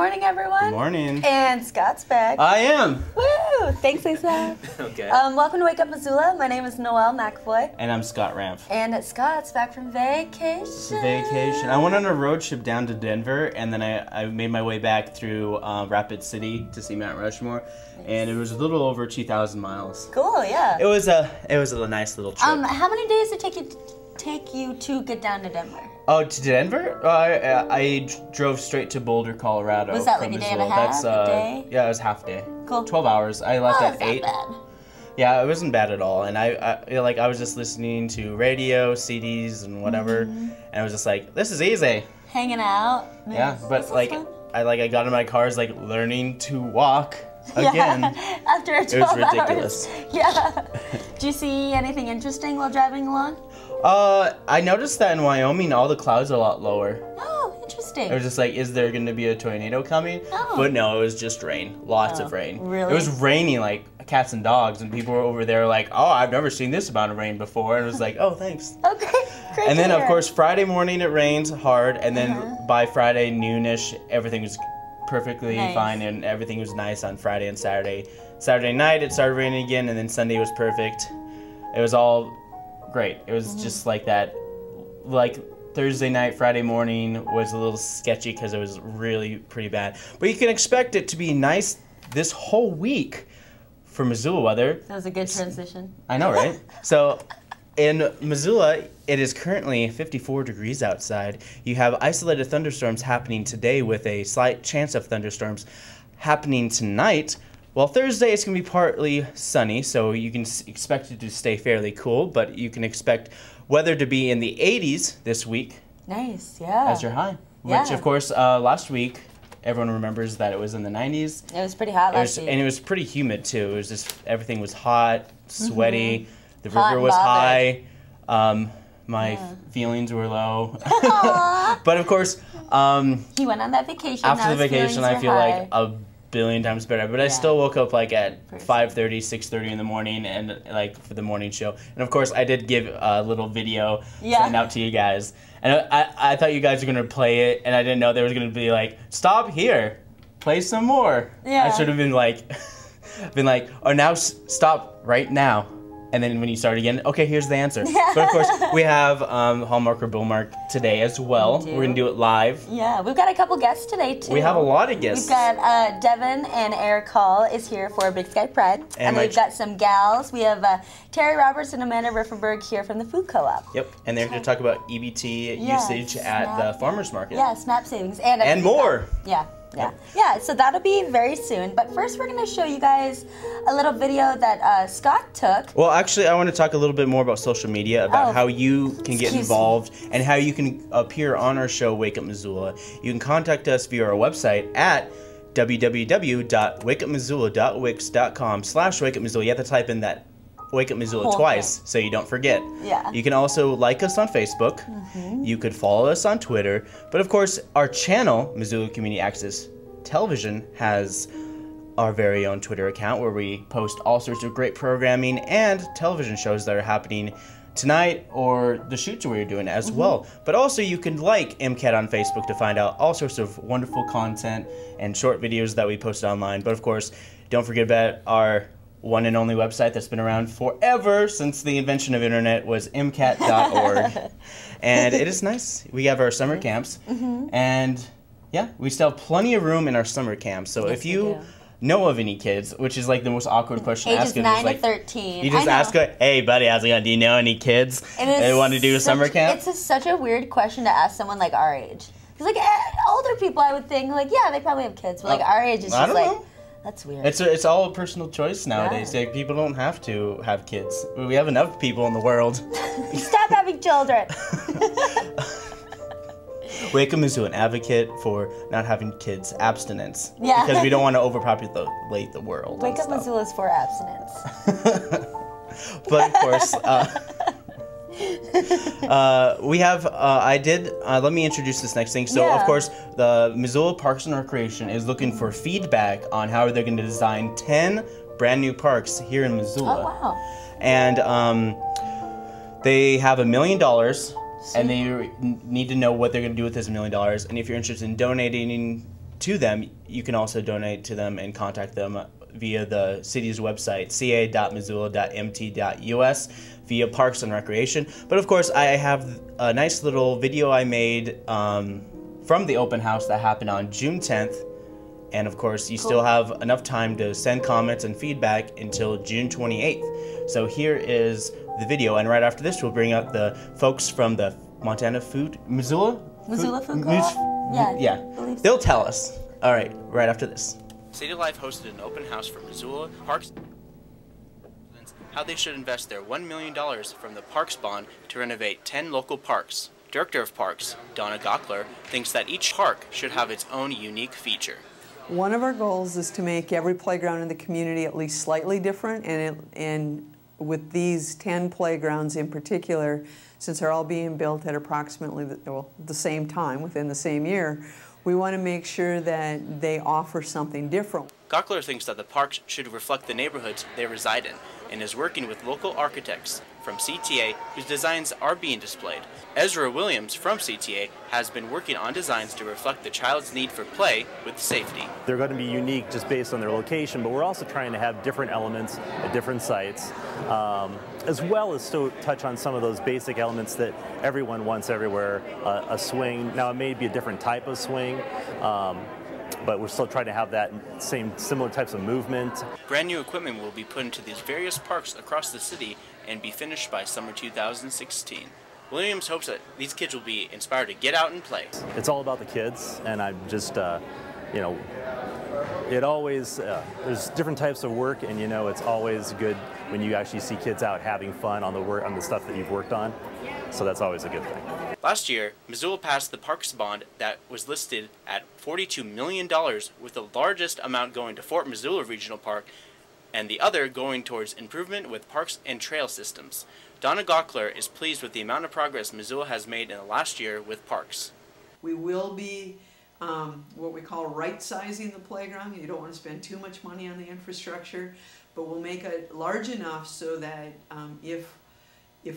morning, everyone. Good morning. And Scott's back. I am. Woo! Thanks, Asaph. Okay. Welcome to Wake Up Missoula. My name is Noelle McAvoy. And I'm Scott Ramp. And Scott's back from vacation. Vacation. I went on a road trip down to Denver, and then I made my way back through Rapid City to see Mount Rushmoore, and it was a little over 2,000 miles. Cool, yeah. It was a nice little trip. How many days did it take you to get down to Denver? Oh, to Denver? I drove straight to Boulder, Colorado. Was that like a day and a half? A day? Yeah, it was half day. Cool. 12 hours. I left at 8. Not bad. Yeah, it wasn't bad at all. And I was just listening to radio, CDs, and whatever, and I was just like, this is easy. Hanging out. Nice. Yeah, but like fun. I got in my car, is like learning to walk again. Yeah, after 12 it was ridiculous. hours. Yeah. Did you see anything interesting while driving along? I noticed that in Wyoming, all the clouds are a lot lower. Oh, interesting. I was just like, is there going to be a tornado coming? Oh. But no, it was just rain. Lots of rain. Really? It was raining like cats and dogs, and people were over there like, oh, I've never seen this amount of rain before. And it was like, oh, thanks. Okay, great. And then, to of hear. course, Friday morning it rains hard, and then by Friday noonish, everything was perfectly fine, and everything was nice on Friday and Saturday. Saturday night, it started raining again, and then Sunday was perfect. It was all great. It was just like that. Like Thursday night, Friday morning was a little sketchy because it was really pretty bad. But you can expect it to be nice this whole week for Missoula weather. That was a good transition. I know, right? So in Missoula, it is currently 54 degrees outside. You have isolated thunderstorms happening today with a slight chance of thunderstorms happening tonight. Well, Thursday it's going to be partly sunny, so you can expect it to stay fairly cool, but you can expect weather to be in the 80s this week. Nice, yeah. As your high. Yeah. Which, of course, last week, everyone remembers that it was in the 90s. It was pretty hot last week. And it was pretty humid, too. It was just, everything was hot, sweaty, the Hot river and was bothered. high, my feelings were low. Aww. But, of course, He went on that vacation. after now the his vacation, feelings I are feel high. like a billion times better. But I still woke up like at 5:30, 6:30 in the morning, and like for the morning show. And of course, I did give a little video sent out to you guys. And I thought you guys were gonna play it, and I didn't know there was gonna be like, stop here, play some more. Yeah. I should have been like, oh, now stop right now. And then when you start again, okay, here's the answer. But of course, we have Hallmark or Bullmark today as well. We're gonna do it live. Yeah, we've got a couple guests today too. We have a lot of guests. We've got Devin and Eric Hall is here for Big Sky Pride. And we've got some gals. We have Terri Roberts and Amanda Riffenberg here from the Food Co-op. Yep, and they're going to talk about EBT usage at the farmer's market. Yeah, SNAP savings. And more. Yeah. Yeah, so that'll be very soon. But first we're going to show you guys a little video that Scott took. Well, actually, I want to talk a little bit more about social media, about how you can get involved and how you can appear on our show, Wake Up Missoula. You can contact us via our website at www.wakeupmissoula.wix.com/wakeupmissoula. You have to type in that Wake Up Missoula twice so you don't forget. Yeah. You can also like us on Facebook. You could follow us on Twitter. But of course, our channel, Missoula Community Access Television, has our very own Twitter account where we post all sorts of great programming and television shows that are happening tonight or the shoots we're doing as well. But also you can like MCAT on Facebook to find out all sorts of wonderful content and short videos that we post online. But of course, don't forget about our one and only website that's been around forever since the invention of internet was mcat.org. And it is nice. We have our summer camps. And yeah, we still have plenty of room in our summer camps. So if you know of any kids, which is like the most awkward question to ask. Ages 9 to 13. You just ask, hey buddy, how's it going? Do you know any kids that want to do a summer camp? It's such a weird question to ask someone like our age. Because like older people, I would think like, yeah, they probably have kids. But like our age is just like, that's weird. It's all a personal choice nowadays. Like, people don't have to have kids. We have enough people in the world. Stop having children. Wake Up Missoula, an advocate for not having kids, abstinence. Yeah. Because we don't want to overpopulate the world. Wake Up Missoula is for abstinence. But of course, we have, let me introduce this next thing. So, of course, the Missoula Parks and Recreation is looking for feedback on how they're going to design 10 brand new parks here in Missoula. Oh, wow. And they have $1 million, and they need to know what they're going to do with this $1 million. And if you're interested in donating to them, you can also donate to them and contact them via the city's website, ca.missoula.mt.us, via Parks and Recreation. But of course, I have a nice little video I made from the open house that happened on June 10th. And of course, you still have enough time to send comments and feedback until June 28th. So here is the video, and right after this, we'll bring up the folks from the Missoula Food Co-op? Yeah. They'll tell us. All right, right after this. City Life hosted an open house for Missoula Parks, how they should invest their $1 million from the Parks Bond to renovate 10 local parks. Director of Parks, Donna Gockler, thinks that each park should have its own unique feature. One of our goals is to make every playground in the community at least slightly different, and with these 10 playgrounds in particular, since they're all being built at approximately the same time, within the same year, we want to make sure that they offer something different. Gockler thinks that the parks should reflect the neighborhoods they reside in, and is working with local architects from CTA whose designs are being displayed. Ezra Williams from CTA has been working on designs to reflect the child's need for play with safety. They're going to be unique just based on their location, but we're also trying to have different elements at different sites, as well as still touch on some of those basic elements that everyone wants everywhere. A swing, now it may be a different type of swing, but we're still trying to have that similar types of movement. Brand new equipment will be put into these various parks across the city and be finished by summer 2016. Williams hopes that these kids will be inspired to get out and play. It's all about the kids, and I'm just, you know, it always, there's different types of work, and you know, it's always good when you actually see kids out having fun on the stuff that you've worked on. So that's always a good thing. Last year, Missoula passed the Parks Bond that was listed at $42 million, with the largest amount going to Fort Missoula Regional Park and the other going towards improvement with parks and trail systems. Donna Gockler is pleased with the amount of progress Missoula has made in the last year with parks. We will be what we call right-sizing the playground. You don't want to spend too much money on the infrastructure, but we'll make it large enough so that if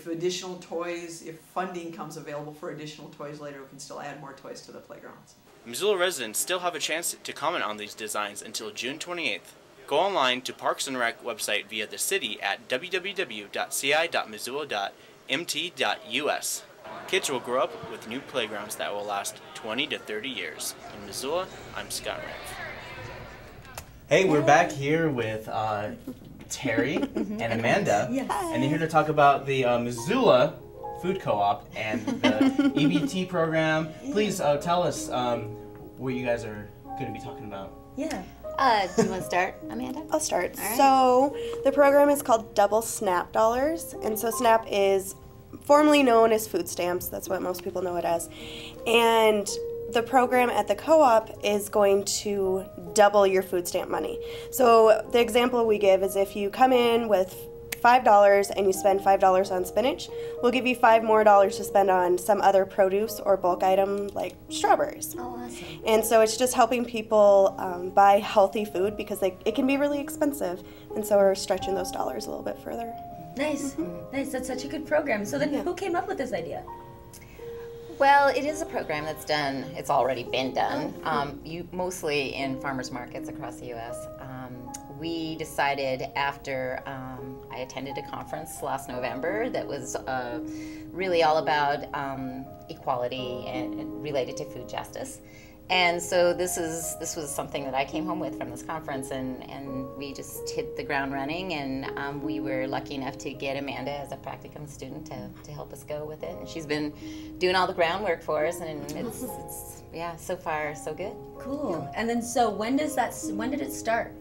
additional toys, if funding comes available for additional toys later, we can still add more toys to the playgrounds. Missoula residents still have a chance to comment on these designs until June 28th. Go online to Parks and Rec website via the city at www.ci.missoula.mt.us. Kids will grow up with new playgrounds that will last 20 to 30 years. In Missoula, I'm Scott Raff. Hey, we're back here with Terri and Amanda, Yes. and they're here to talk about the Missoula Food Co-op and the EBT program. Please tell us what you guys are going to be talking about. Yeah. Do you want to start, Amanda? I'll start. All right. So the program is called Double SNAP Dollars, and so SNAP is formerly known as food stamps. That's what most people know it as. And the program at the co-op is going to double your food stamp money. So the example we give is if you come in with $5 and you spend $5 on spinach, we'll give you $5 more to spend on some other produce or bulk item like strawberries. Oh, awesome. And so it's just helping people buy healthy food because it can be really expensive. And so we're stretching those dollars a little bit further. Nice. Nice. That's such a good program. So then who came up with this idea? Well, it is a program that's done, it's already been done, mostly in farmers markets across the U.S. We decided after I attended a conference last November that was really all about equality and related to food justice. And so this was something that I came home with from this conference, and we just hit the ground running, and we were lucky enough to get Amanda as a practicum student to help us go with it. And she's been doing all the groundwork for us, and it's yeah, so far so good. Cool. And then so when did it start?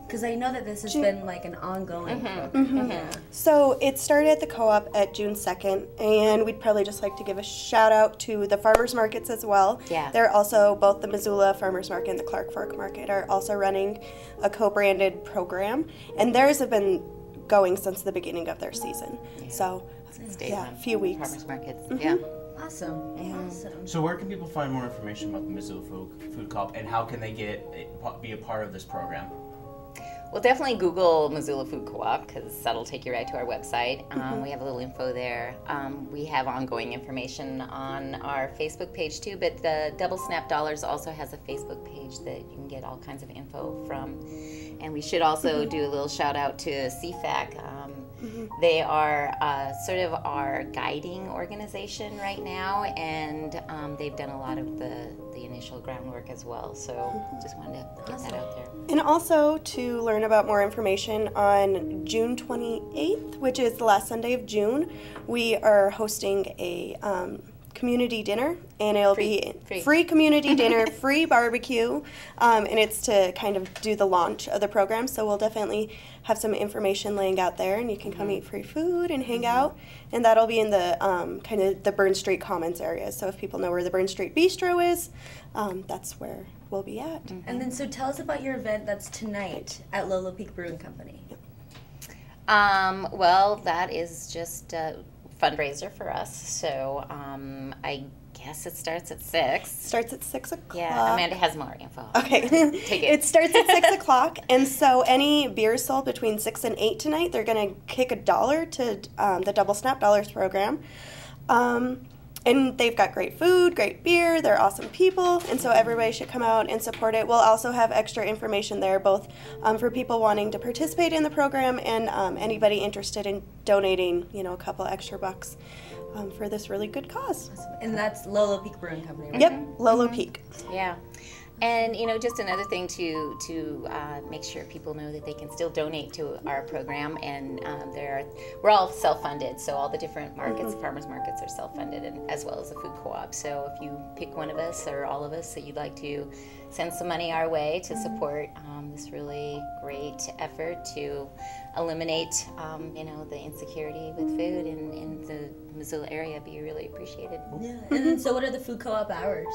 Because I know that this has been like an ongoing program. So it started at the co-op at June 2nd, and we'd probably just like to give a shout out to the farmers markets as well. Yeah. They're also, both the Missoula Farmers Market and the Clark Fork Market are also running a co-branded program, and theirs have been going since the beginning of their season. Yeah. So yeah, a few weeks. Farmers markets, yeah. Awesome. Awesome. So where can people find more information about the Missoula Food Co-op, and how can they be a part of this program? Well, definitely Google Missoula Food Co-op, because that'll take you right to our website. We have a little info there. We have ongoing information on our Facebook page too, but the Double Snap Dollars also has a Facebook page that you can get all kinds of info from. And we should also do a little shout out to CFAC. They are sort of our guiding organization right now, and they've done a lot of the initial groundwork as well. So just wanted to get that out there. And also to learn about more information, on June 28th, which is the last Sunday of June, we are hosting a community dinner, and it'll be free community dinner, free barbecue, and it's to kind of do the launch of the program. So we'll definitely have some information laying out there, and you can come eat free food and hang out, and that'll be in the kind of the Burn Street Commons area. So if people know where the Burn Street Bistro is, that's where we'll be at. And then, so tell us about your event that's tonight at Lolo Peak Brewing Company. Well, that is just a fundraiser for us. So I guess it starts at 6. Starts at 6 o'clock. Yeah, Amanda has more info. Okay. Take it. It starts at 6 o'clock, and so any beers sold between 6 and 8 tonight, they're going to kick $1 to the Double Snap Dollars program. And they've got great food, great beer, they're awesome people, and so everybody should come out and support it. We'll also have extra information there, both for people wanting to participate in the program and anybody interested in donating, a couple extra bucks for this really good cause. Awesome. And that's Lolo Peak Brewing Company, right? Yep, Lolo Peak. Yeah. And, just another thing to make sure people know that they can still donate to our program. And we're all self-funded, so all the different markets, farmers markets, are self-funded, and as well as the food co-op. So if you pick one of us or all of us that you'd like to send some money our way to support this really great effort to eliminate, the insecurity with food in the Missoula area, be really appreciated. Yeah. And then, so what are the food co-op hours?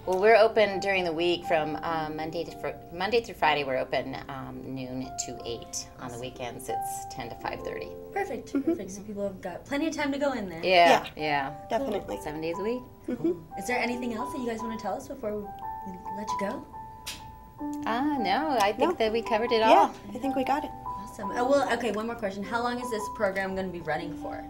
Well, we're open during the week from Monday through Friday. We're open noon to 8. On the weekends, it's 10 to 5:30. Perfect. Perfect. So people have got plenty of time to go in there. Yeah. Definitely. 7 days a week. Is there anything else that you guys want to tell us before we let you go? No, I think that we covered it Yeah, all. I think we got it. Awesome. Okay, one more question. How long is this program going to be running for?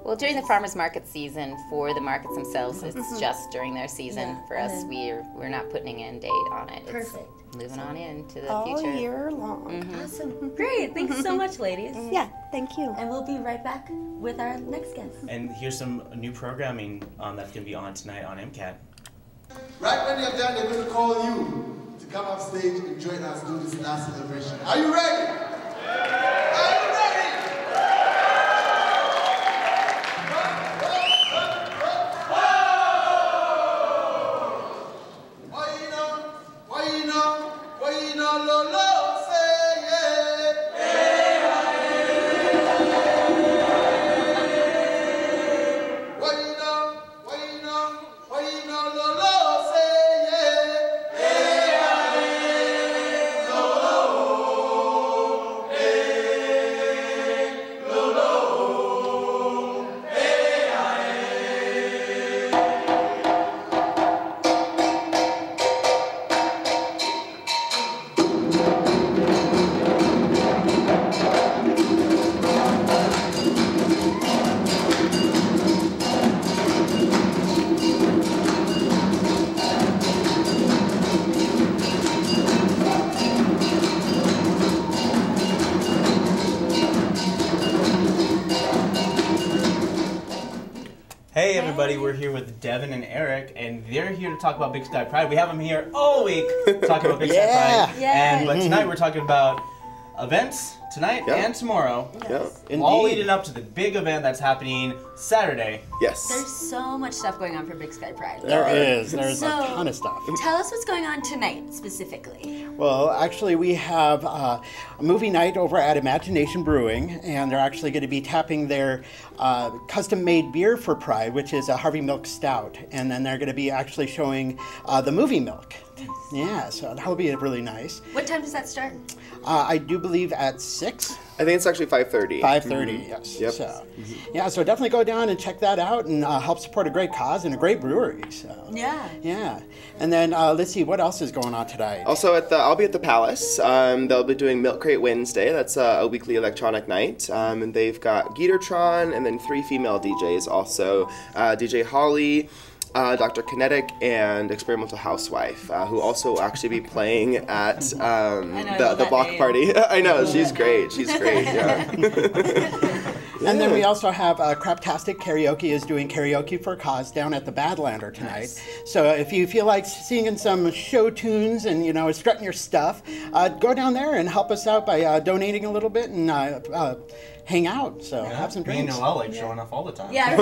Well, during the farmers market season, for the markets themselves, it's just during their season. Yeah, for us, we're not putting an end date on it. Perfect. It's moving on into the All future. year long. Awesome. Great. Thanks so much, ladies. Yeah, thank you. And we'll be right back with our next guest. And here's some new programming that's going to be on tonight on MCAT. Right when you're done, they're going to call you to come up stage and join us do this last celebration. Are you ready? Are you ready? Hey everybody, we're here with Devin and Eric, and they're here to talk about Big Sky Pride. We have them here all week talking about Big Sky Pride. Yeah. But tonight we're talking about events tonight and tomorrow. All leading up to the big event that's happening Saturday. Yes. There's so much stuff going on for Big Sky Pride. There is. There's So, a ton of stuff. Tell us what's going on tonight specifically. Well, actually, we have a movie night over at Imagination Brewing, and they're actually going to be tapping their custom-made beer for Pride, which is a Harvey Milk Stout. And then they're going to be actually showing the movie Milk. Yeah, so that'll be really nice. What time does that start? I do believe at 6. I think it's actually 5:30. 5:30, yes. Yep. So, yeah, so definitely go down and check that out and help support a great cause and a great brewery. So. Yeah. And then let's see, what else is going on tonight? Also, I'll be at the Palace. They'll be doing Milk Crate Wednesday. That's a weekly electronic night. And they've got Guitartron and then 3 female DJs also. DJ Holly, Dr. Kinetic, and Experimental Housewife, who also will actually be playing at the block party. I know, she's great. She's great, yeah. And then we also have Craptastic Karaoke is doing Karaoke for a Cause down at the Badlander tonight. Nice. So if you feel like singing some show tunes and, you know, strutting your stuff, go down there and help us out by donating a little bit and hang out. So have some drinks. Me and Noelle like showing off all the time. Yeah.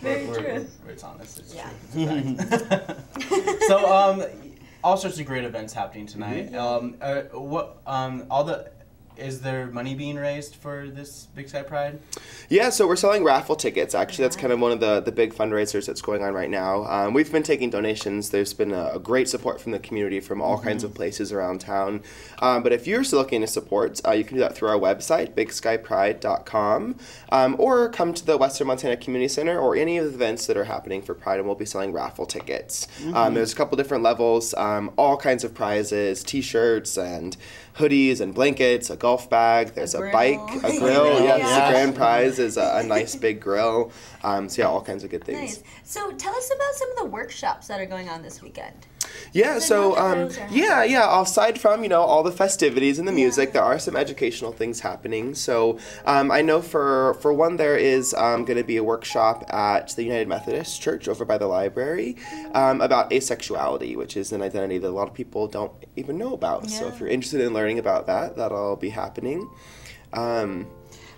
Very true. It's honest. It's true. So all sorts of great events happening tonight. Is there money being raised for this Big Sky Pride? Yeah, so we're selling raffle tickets. Actually, that's kind of one of the big fundraisers that's going on right now. We've been taking donations. There's been a great support from the community from all kinds of places around town. But if you're still looking to support, you can do that through our website, bigskypride.com, or come to the Western Montana Community Center or any of the events that are happening for Pride, and we'll be selling raffle tickets. There's a couple different levels, all kinds of prizes, t-shirts and hoodies and blankets, a golf bag, there's a bike, a grill. The grand prize is a nice big grill. So yeah, all kinds of good things. Nice. So tell us about some of the workshops that are going on this weekend. Yeah, so aside from, you know, all the festivities and the music, there are some educational things happening. So I know for one there is going to be a workshop at the United Methodist Church over by the library about asexuality, which is an identity that a lot of people don't even know about. So if you're interested in learning about that, that'll be happening.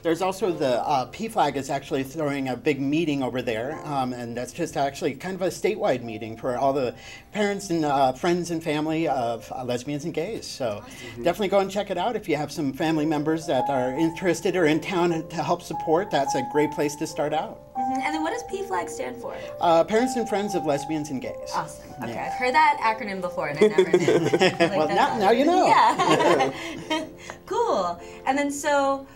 There's also the PFLAG is actually throwing a big meeting over there, and that's just actually kind of a statewide meeting for all the parents and friends and family of lesbians and gays. So definitely go and check it out. If you have some family members that are interested or in town to help support, that's a great place to start out. And then what does PFLAG stand for? Parents and Friends of Lesbians and Gays. Awesome. Okay, I've heard that acronym before and I never knew. Well, now you know. Yeah. Cool. And then so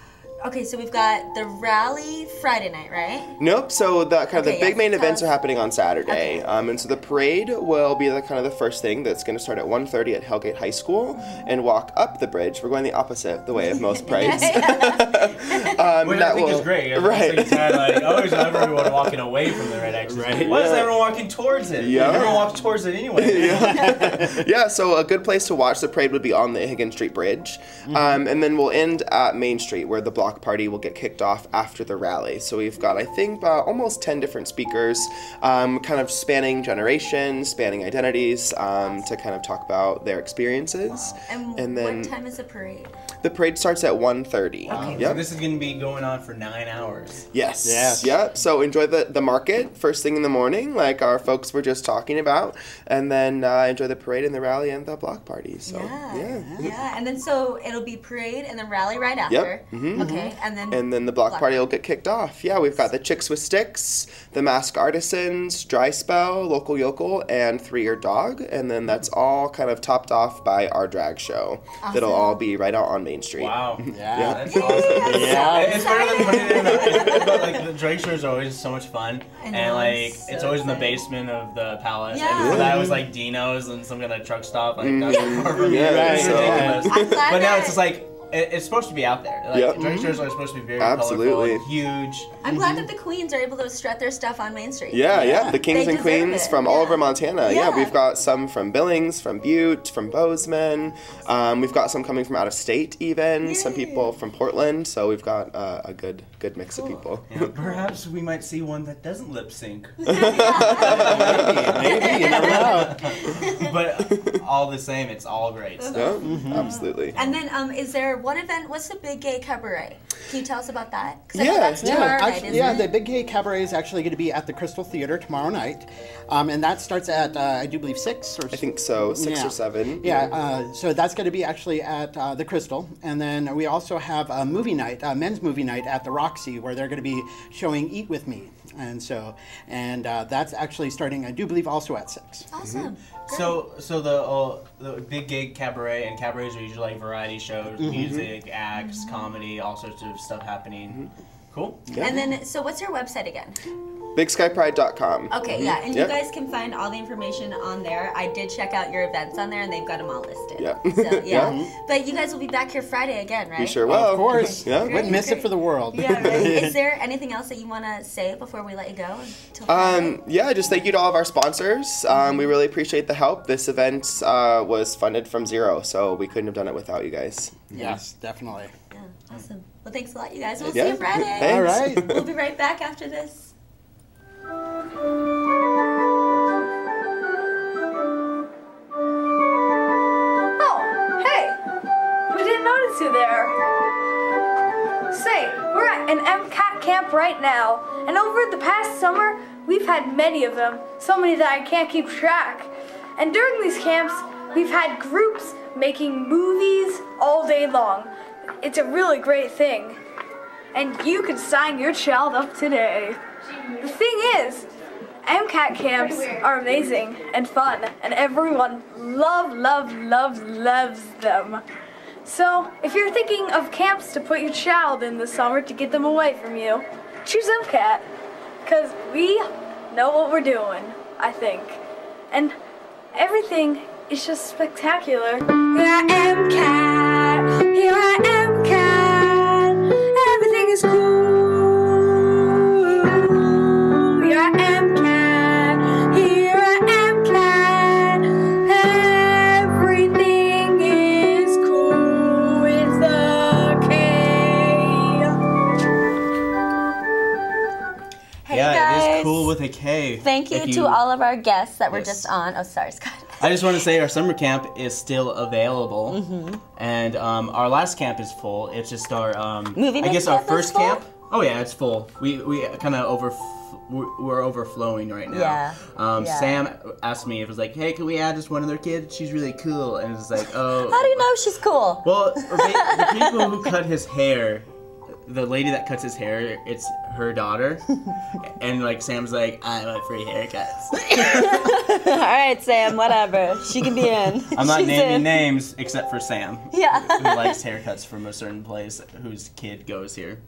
we've got the rally Friday night, right? Nope. So the big main events are happening on Saturday, and so the parade will be the first thing that's going to start at 1:30 at Hellgate High School and walk up the bridge. We're going the opposite way of most parades. Which I think is great. Right. I always have everyone walking away from the red X. Right. Why is everyone walking towards it? Yeah. Everyone walks towards it anyway. Yeah. So a good place to watch the parade would be on the Higgins Street Bridge, and then we'll end at Main Street where the block party will get kicked off after the rally. So we've got, I think, almost 10 different speakers, kind of spanning generations, spanning identities, to kind of talk about their experiences. Wow. And then, what time is the parade? The parade starts at 1:30. Okay. So this is going to be going on for 9 hours. Yes. Yeah. So enjoy the market first thing in the morning, like our folks were just talking about, and then enjoy the parade and the rally and the block party. So yeah. And then so it'll be parade and then rally right after. Yep. Okay. And then the block party will get kicked off. Yeah, we've got the Chicks with Sticks, the Mask Artisans, Dry Spell, Local Yokel, and 3-Year Dog. And then that's all kind of topped off by our drag show. Awesome. That'll all be right out on Main Street. Wow. Yeah. That's awesome. Yeah. It's better than but like the drag shows are always so much fun. And like it's always in the basement of the Palace. Yeah. And before that was like Dino's and some kind of truck stop like not too far from here. It's ridiculous. But now it's just like it's supposed to be out there. Like drag shows are supposed to be very colorful and huge. I'm glad that the queens are able to strut their stuff on Main Street. Yeah. The kings and queens from all over Montana. Yeah, we've got some from Billings, from Butte, from Bozeman. We've got some coming from out of state even. Some people from Portland. So we've got a good mix of people. Yeah, perhaps we might see one that doesn't lip sync. Maybe, you never know. But all the same, it's all great stuff. Yeah, absolutely. And then is there one event? What's the Big Gay Cabaret? Can you tell us about that? That's tomorrow night, isn't it? The Big Gay Cabaret is actually going to be at the Crystal Theater tomorrow night, and that starts at I do believe 6 or I think so, 6 or 7. Yeah, so that's going to be actually at the Crystal, and then we also have a movie night, a men's movie night at the Roxy, where they're going to be showing Eat With Me. And so, that's actually starting, I do believe, also at 6. Awesome. So the big gig cabaret, and cabarets are usually like variety shows, music, acts, comedy, all sorts of stuff happening. Cool. Yeah. And then, so what's your website again? BigSkyPride.com. Okay, yeah, and you guys can find all the information on there. I did check out your events on there, and they've got them all listed. Yeah. So, yeah. But you guys will be back here Friday again, right? You sure will. Of course. Yeah. Wouldn't miss it for the world. Yeah, right. Is there anything else that you want to say before we let you go? Yeah, just thank you to all of our sponsors. We really appreciate the help. This event was funded from zero, so we couldn't have done it without you guys. Yes, definitely. Yeah, awesome. Well, thanks a lot, you guys. We'll see you Friday. Thanks. All right. We'll be right back after this. Oh, hey! We didn't notice you there. Say, we're at an MCAT camp right now, and over the past summer, we've had many of them, so many that I can't keep track. And during these camps, we've had groups making movies all day long. It's a really great thing. And you can sign your child up today. The thing is, MCAT camps are amazing and fun, and everyone loves them. So, if you're thinking of camps to put your child in this summer to get them away from you, choose MCAT, because we know what we're doing, I think. And everything is just spectacular. Here I am, cat. Here I am, cat. Everything is cool. Here I am, cat. Here I am, cat. Everything is cool with a K. Hey Yeah, guys. it is cool with a K. Thank you to all of our guests that were just on. Oh, sorry, Scott. I just want to say our summer camp is still available, and our last camp is full. It's just our Movie I guess camp our first is full? camp. Oh yeah, it's full. We kind of we're overflowing right now. Yeah. Sam asked me, it was like, hey, can we add just one other kid? She's really cool, and it's like, oh. How do you know she's cool? Well, the people who cut his hair. The lady that cuts his hair, it's her daughter. And like Sam's like, I want free haircuts. All right, Sam, whatever. She can be in. I'm not She's naming in. names except for Sam. Yeah. Who likes haircuts from a certain place whose kid goes here.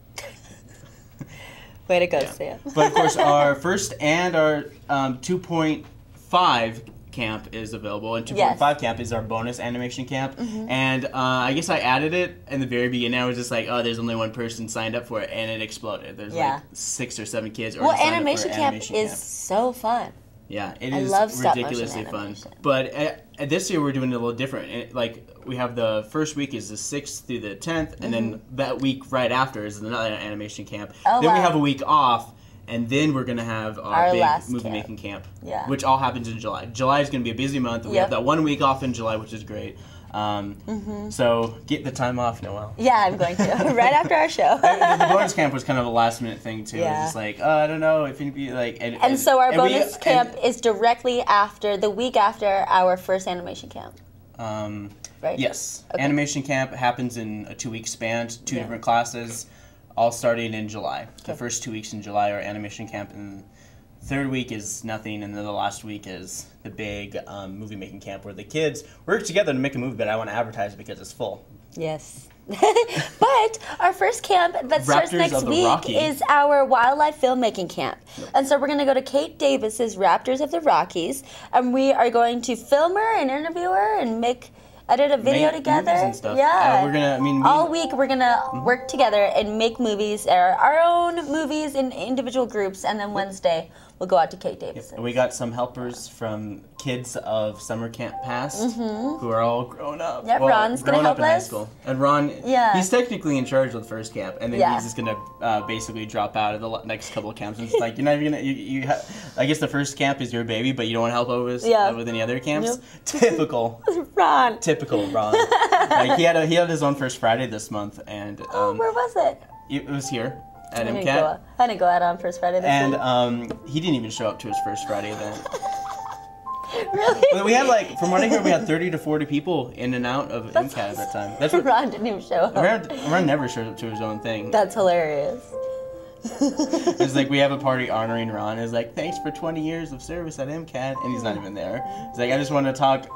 Way to go, Sam. But of course, our first and our 2.5 camp is available, and 2.5 camp is our bonus animation camp. And I guess I added it in the very beginning. I was just like, oh, there's only one person signed up for it, and it exploded. There's like 6 or 7 kids. Well, animation camp is so fun. Yeah, it I is love ridiculously fun. But this year we're doing it a little different. Like we have the first week is the 6th through the 10th, and then that week right after is another animation camp. Then we have a week off. And then we're going to have our big movie-making camp, which all happens in July. July is going to be a busy month. We have that 1 week off in July, which is great. So get the time off, Noelle. Yeah, I'm going to. Right after our show. The bonus camp was kind of a last-minute thing, too. It was just like, oh, I don't know if it'd be like... And so our bonus camp is directly after, the week after our first animation camp. Right? Yes. Okay. Animation camp happens in a 2-week span, 2 different classes. All starting in July. The first 2 weeks in July are animation camp, and the third week is nothing, and then the last week is the big movie-making camp where the kids work together to make a movie, but I want to advertise because it's full. Yes. But our first camp that starts next week is our wildlife filmmaking camp. And so we're going to go to Kate Davis's Raptors of the Rockies, and we are going to film her and interview her and edit a video together. And stuff. Yeah. We're gonna, all week we're gonna work together and make movies, our own movies in individual groups, and then Wednesday we'll go out to Kate Davis. We got some helpers from kids of summer camp past who are all grown up. Yep, Ron's gonna help us. School. And Ron, he's technically in charge of the first camp, and then he's just gonna basically drop out of the next couple of camps. And it's like you're not even gonna. I guess the first camp is your baby, but you don't want to help out with any other camps. Yep. Typical Ron. Typical Ron. Like he had his own first Friday this month, and where was it? It was here. At I MCAT. didn't go out on First Friday this week. And he didn't even show up to his first Friday event. Really? But we had from what I hear, we had 30 to 40 people in and out of MCAT at that time. That's what Ron didn't even show up. Ron never shows up to his own thing. That's hilarious. It's like we have a party honoring Ron. It's like, thanks for 20 years of service at MCAT, and he's not even there. It's like, I just want to talk.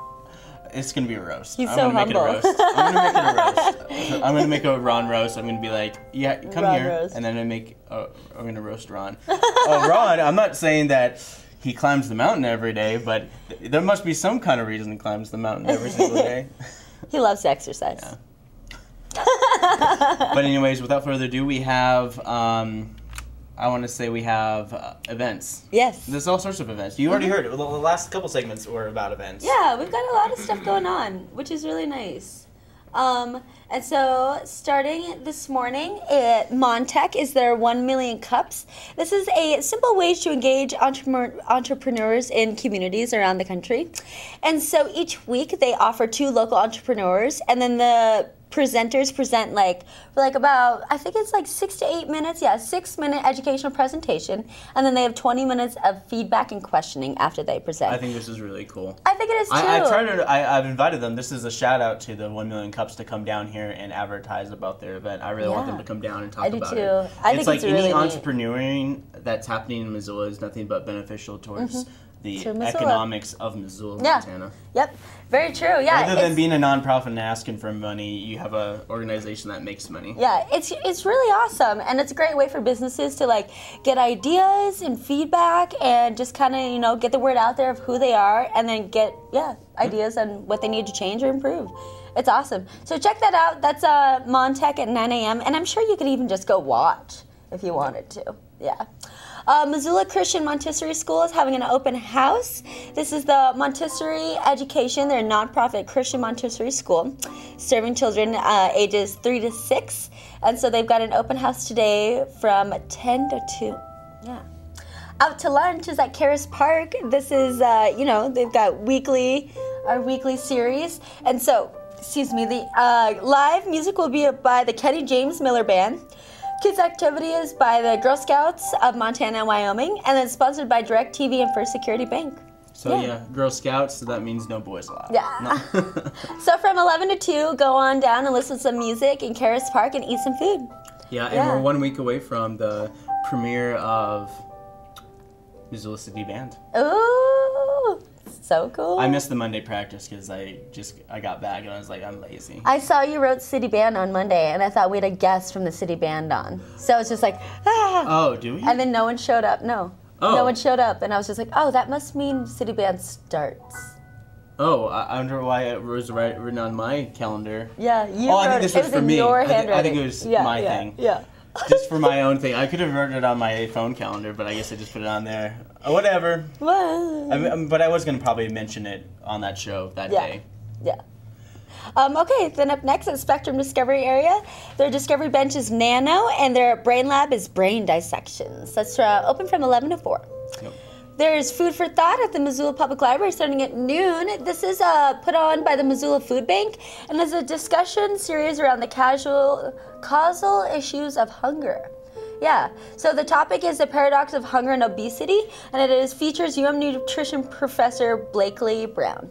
It's gonna be a roast. He's so humble. I'm gonna make it a roast. I'm gonna make a Ron roast. I'm gonna be like, yeah, come Ron here, roast. and then I'm gonna roast Ron. Oh, Ron! I'm not saying that he climbs the mountain every day, but there must be some kind of reason he climbs the mountain every single day. He loves to exercise. Yeah. But anyways, without further ado, we have. I want to say we have events. Yes. There's all sorts of events. You already heard it. The last couple segments were about events. Yeah, we've got a lot of stuff going on, which is really nice. And so, starting this morning at Montech is their 1 million cups. This is a simple way to engage entrepreneurs in communities around the country. And so each week they offer 2 local entrepreneurs, and then the presenters present for about, I think it's 6 to 8 minutes, 6-minute educational presentation, and then they have 20 minutes of feedback and questioning after they present. I think this is really cool. I think it is too. I've invited them. This is a shout out to the 1 million cups to come down here and advertise about their event. I really want them to come down and talk about it. I think it's really any entrepreneuring that's happening in Missoula is nothing but beneficial towards the economics of Missoula, Montana. Yep. Very true. Yeah. Rather than being a nonprofit and asking for money, you have an organization that makes money. Yeah, it's really awesome, and it's a great way for businesses to get ideas and feedback, and just kind of get the word out there of who they are, and then get ideas on what they need to change or improve. It's awesome. So check that out. That's Montech at 9 a.m. and I'm sure you could even just go watch if you wanted to. Yeah. Missoula Christian Montessori School is having an open house. This is the Montessori Education. They're a nonprofit Christian Montessori school serving children ages 3 to 6. And so they've got an open house today from 10 to 2. Yeah. Out to Lunch is at Caris Park. This is, they've got our weekly series. And so, the live music will be by the Kenny James Miller Band. Kids Activity is by the Girl Scouts of Montana and Wyoming, and then sponsored by DirecTV and First Security Bank. So Girl Scouts, so that means no boys allowed. Yeah. So from 11 to 2, go on down and listen to some music in Caris Park and eat some food. Yeah, and we're 1 week away from the premiere of Missoula City Band. Ooh, so cool. I missed the Monday practice because I got back and I was like, I'm lazy. I saw you wrote City Band on Monday, and I thought we had a guest from the City Band on. So it's just like, Oh, do we? And then no one showed up. No. Oh. No one showed up, and I was just like, oh, that must mean City Band starts. Oh, I wonder why it was written on my calendar. Yeah, you wrote it. I think this was for me. Your I think it was my thing. Yeah. Just for my own thing. I could have written it on my phone calendar, but I guess I just put it on there. Whatever. But I was going to probably mention it on that show that day. Yeah. Okay, then up next at Spectrum Discovery Area, their Discovery Bench is Nano, and their Brain Lab is Brain Dissections. That's open from 11 to 4. Yep. There's Food for Thought at the Missoula Public Library starting at noon. This is put on by the Missoula Food Bank and is a discussion series around the causal issues of hunger. Yeah, so the topic is the paradox of hunger and obesity, and it features UM nutrition professor Blakely Brown.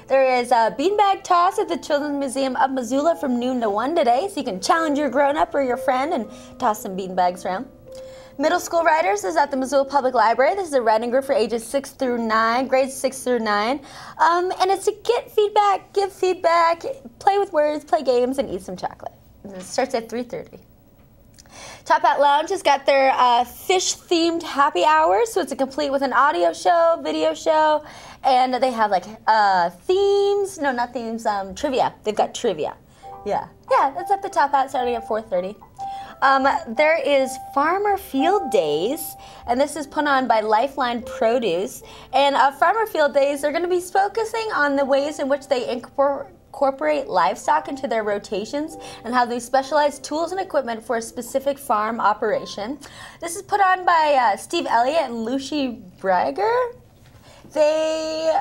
There is a beanbag toss at the Children's Museum of Missoula from noon to 1 today, so you can challenge your grown-up or your friend and toss some beanbags around. Middle School Writers is at the Missoula Public Library. This is a writing group for ages 6 through 9, grades 6 through 9. And it's to get feedback, give feedback, play with words, play games, and eat some chocolate. And it starts at 3:30. Top Hat Lounge has got their fish-themed happy hour, so it's complete with an audio show, video show, and they have themes. No, not themes. Trivia. They've got trivia. Yeah, that's at the Top Hat starting at 4:30. There is Farmer Field Days, and this is put on by Lifeline Produce. And Farmer Field Days, they're going to be focusing on the ways in which they incorporate livestock into their rotations and how they specialize tools and equipment for a specific farm operation. This is put on by Steve Elliott and Lucy Brager. They,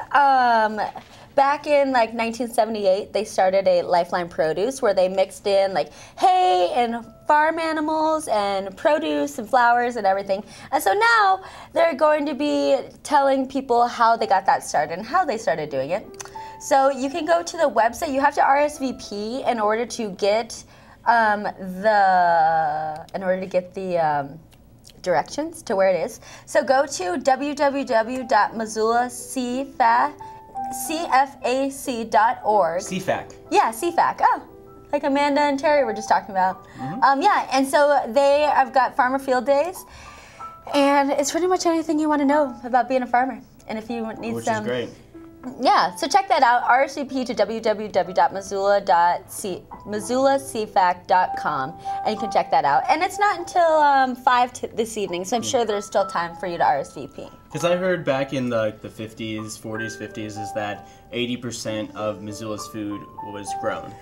back in 1978, they started a Lifeline Produce where they mixed in hay and farm animals and produce and flowers and everything. And so now they're going to be telling people how they got that started and how they started doing it. So you can go to the website. You have to RSVP in order to get in order to get the directions to where it is. So go to www.missoulacfac.org. CFAC. Yeah, CFAC. Oh, like Amanda and Terri were just talking about. Yeah, and so I've got farmer field days, and it's pretty much anything you want to know about being a farmer. And if you need Which some, is great. Yeah, so check that out. RSVP to www.missoulacfac.com, and you can check that out. And it's not until 5 this evening, so I'm sure there's still time for you to RSVP. Because I heard back in the 50s, 40s, 50s, is that 80% of Missoula's food was grown.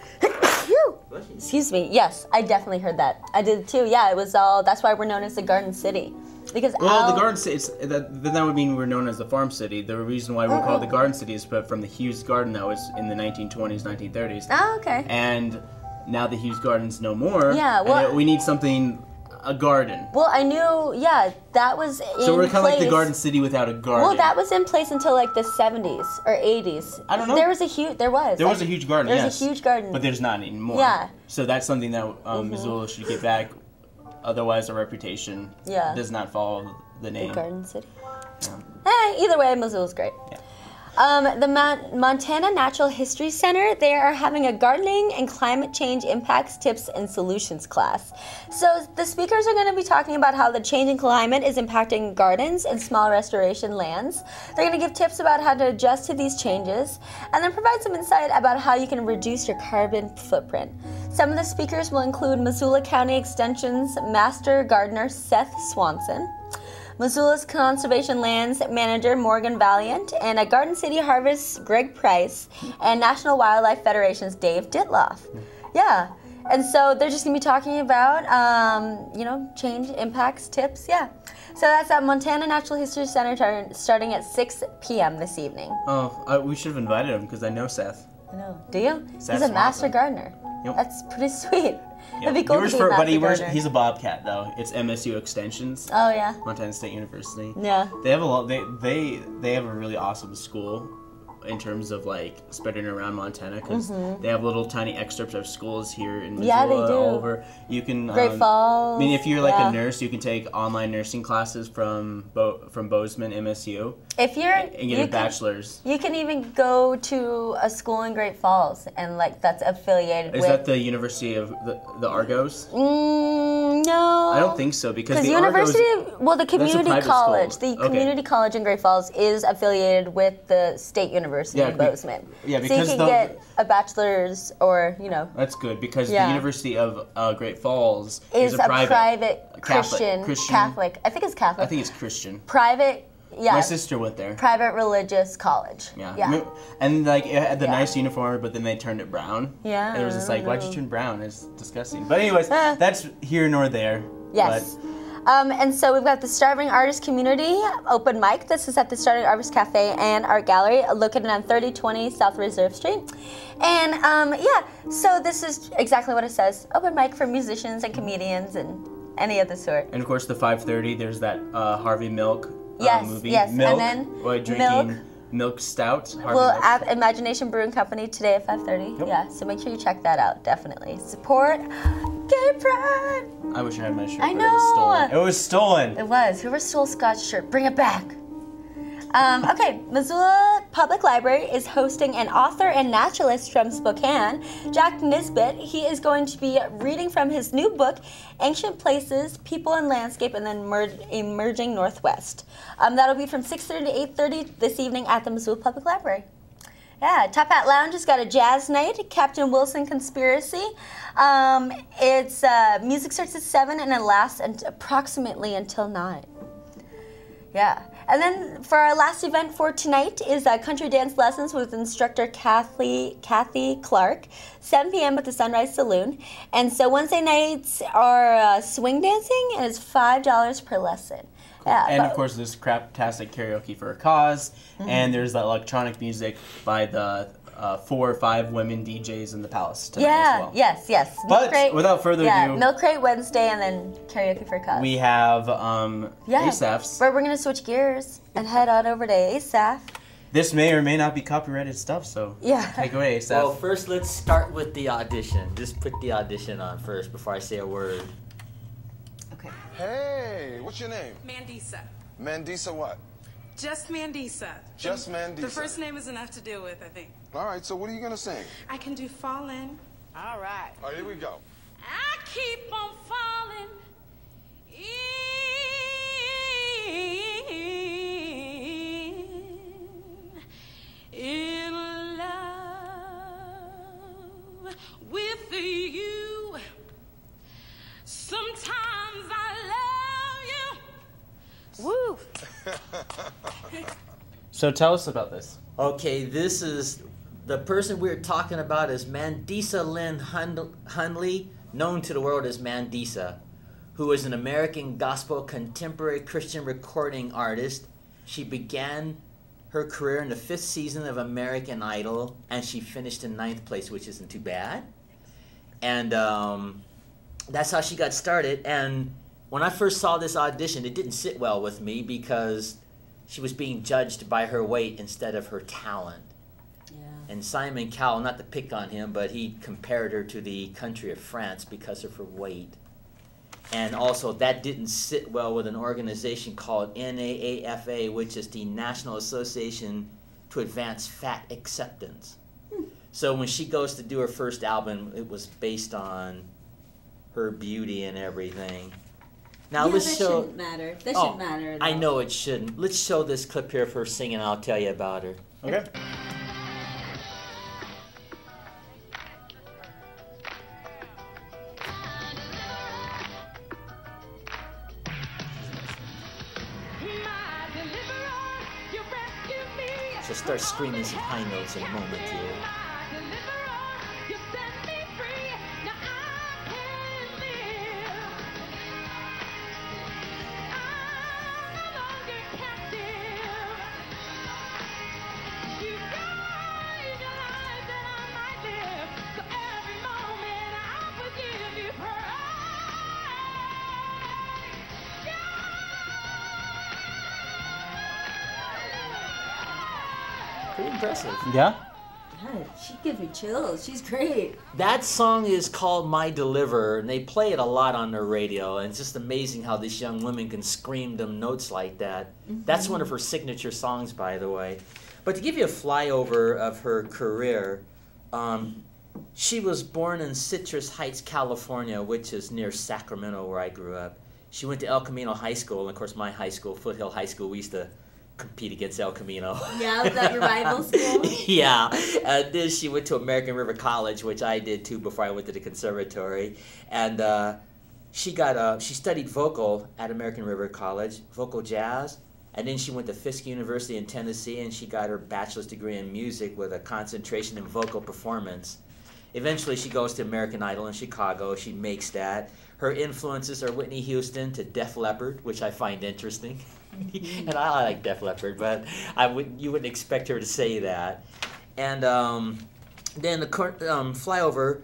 Excuse me. Yes, I definitely heard that. I did too. Yeah, it was all. That's why we're known as the Garden City. Because the Garden City, then that would mean we're known as the Farm City. The reason why we're called the Garden City is from the Hughes Garden that was in the 1920s, 1930s. Oh, okay. And now the Hughes Garden's no more. Yeah, well, and we need something, a garden. Well, I knew, that was in place. So we're kind of like the Garden City without a garden. Well, that was in place until like the 70s or 80s. I don't know. There was a huge garden, There was a huge garden. But there's not anymore. Yeah. So that's something that Missoula should get back. Otherwise, our reputation does not follow the name. The Garden City. Yeah. Either way, Missoula's great. Yeah. The Montana Natural History Center, they are having a gardening and climate change impacts, tips, and solutions class. So the speakers are going to be talking about how the changing climate is impacting gardens and small restoration lands. They're going to give tips about how to adjust to these changes, and then provide some insight about how you can reduce your carbon footprint. Some of the speakers will include Missoula County Extension's Master Gardener Seth Swanson, Missoula's Conservation Lands Manager Morgan Valiant, and a Garden City Harvest Greg Price, and National Wildlife Federation's Dave Ditloff. Yeah, and so they're just going to be talking about, change, impacts, tips, So that's at Montana Natural History Center starting at 6 p.m. this evening. Oh, we should have invited him because I know Seth. I know. Do you? Seth He's a master gardener. Yep. That's pretty sweet. Yeah. That'd be cool to be a master gardener. He's a Bobcat though. It's MSU Extensions. Oh yeah. Montana State University. Yeah. They have a lot. They have a really awesome school in terms of like spreading around Montana because they have little tiny excerpts of schools here in Missoula. Yeah, they do. All over. You can. Great Falls. I mean, if you're like a nurse, you can take online nursing classes from Bozeman MSU. If you're and get a bachelor's. You can even go to a school in Great Falls and that's affiliated with. Is that the University of the Argos? No. I don't think so because the University Argos, the community college. School. The community college in Great Falls is affiliated with the State University in Bozeman. Yeah, because so you can get a bachelor's or That's good because the University of Great Falls is a private Christian. Catholic. I think it's Catholic. I think it's Christian. Private. Yeah. My sister went there. Private religious college. Yeah. And it had the nice uniform, but then they turned it brown. Yeah. And it was just like, why'd you turn brown? It's disgusting. But anyways, that's here nor there. Yes. And so we've got the Starving Artist Community open mic. This is at the Starving Artist Cafe and Art Gallery, located on 3020 South Reserve Street. And so this is exactly what it says: open mic for musicians and comedians and any of the sort. And of course, the 5:30, there's that Harvey Milk. Movie. Yes, Milk, and then drinking milk stout. At Imagination Brewing Company today at 5:30. Yep. Yeah, so make sure you check that out. Definitely support gay pride. I wish I had my shirt. I but know. It was stolen. It was. Whoever stole Scott's shirt, bring it back. Okay, Missoula Public Library is hosting an author and naturalist from Spokane, Jack Nisbet. He is going to be reading from his new book, Ancient Places, People and Landscape in the Emerging Northwest. That'll be from 6:30 to 8:30 this evening at the Missoula Public Library. Yeah, Top Hat Lounge has got a jazz night, Captain Wilson Conspiracy. It's music starts at 7 and it lasts approximately until 9. Yeah. And then for our last event for tonight is country dance lessons with instructor Kathy Clark, 7 p.m. at the Sunrise Saloon. And so Wednesday nights are swing dancing, and it's $5 per lesson. Yeah, and of course, there's craptastic karaoke for a cause, and there's the electronic music by the 4 or 5 women DJs in the Palace tonight as well. Yes. But without further ado, Milk Crate Wednesday and then karaoke for a cause. We have Asaph's. But we're gonna switch gears and head on over to Asaph. this may or may not be copyrighted stuff, so take it away, Asaph. Well, first let's start with the audition. Just put the audition on first before I say a word. Okay. Hey, what's your name? Mandisa. Mandisa what? Just Mandisa. Just Mandisa. The first name is enough to deal with, I think. All right, so what are you going to sing? I can do Fallin'. All right. All right, here we go. I keep on falling in love with you. Sometimes I love you. Woo! So tell us about this. Okay, this is the person we're talking about is Mandisa Lynn Hundley, known to the world as Mandisa, who is an American gospel contemporary Christian recording artist. She began her career in the 5th season of American Idol, and she finished in 9th place, which isn't too bad. And that's how she got started. And when I first saw this audition, it didn't sit well with me because she was being judged by her weight instead of her talent. Yeah. And Simon Cowell, not to pick on him, but he compared her to the country of France because of her weight. And also that didn't sit well with an organization called NAAFA, which is the National Association to Advance Fat Acceptance. So when she goes to do her first album, it was based on her beauty and everything. Now let's show. That shouldn't matter. That shouldn't matter. I know it shouldn't. Let's show this clip here of her singing, and I'll tell you about her. Okay. She'll start screaming some high notes in a moment here. Pretty impressive. Yeah? God, she gives me chills. She's great. That song is called My Deliverer, and they play it a lot on their radio, and it's just amazing how these young women can scream them notes like that. That's one of her signature songs, by the way. But to give you a flyover of her career, she was born in Citrus Heights, California, which is near Sacramento, where I grew up. She went to El Camino High School, and of course my high school, Foothill High School, we used to compete against El Camino. Yeah, was that your rival school? Yeah. Then she went to American River College, which I did too before I went to the conservatory. And she studied vocal at American River College, vocal jazz. And then she went to Fisk University in Tennessee, and she got her bachelor's degree in music with a concentration in vocal performance. Eventually, she goes to American Idol in Chicago. She makes that. Her influences are Whitney Houston to Def Leppard, which I find interesting. And I like Def Leppard, but you wouldn't expect her to say that. And then the flyover,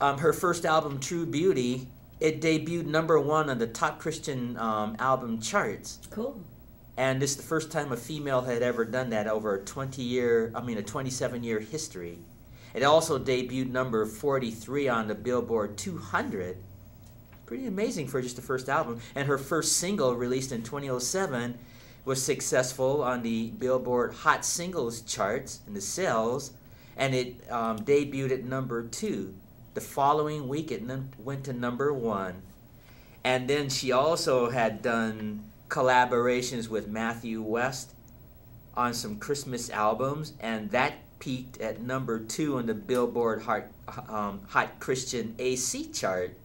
her first album, True Beauty, it debuted #1 on the top Christian album charts. Cool. And this is the first time a female had ever done that over a 27-year history. It also debuted number 43 on the Billboard 200. Pretty amazing for just the first album. And her first single, released in 2007, was successful on the Billboard Hot Singles charts in the sales, and it debuted at #2. The following week, it went to #1. And then she also had done collaborations with Matthew West on some Christmas albums, and that peaked at #2 on the Billboard Hot Christian AC chart.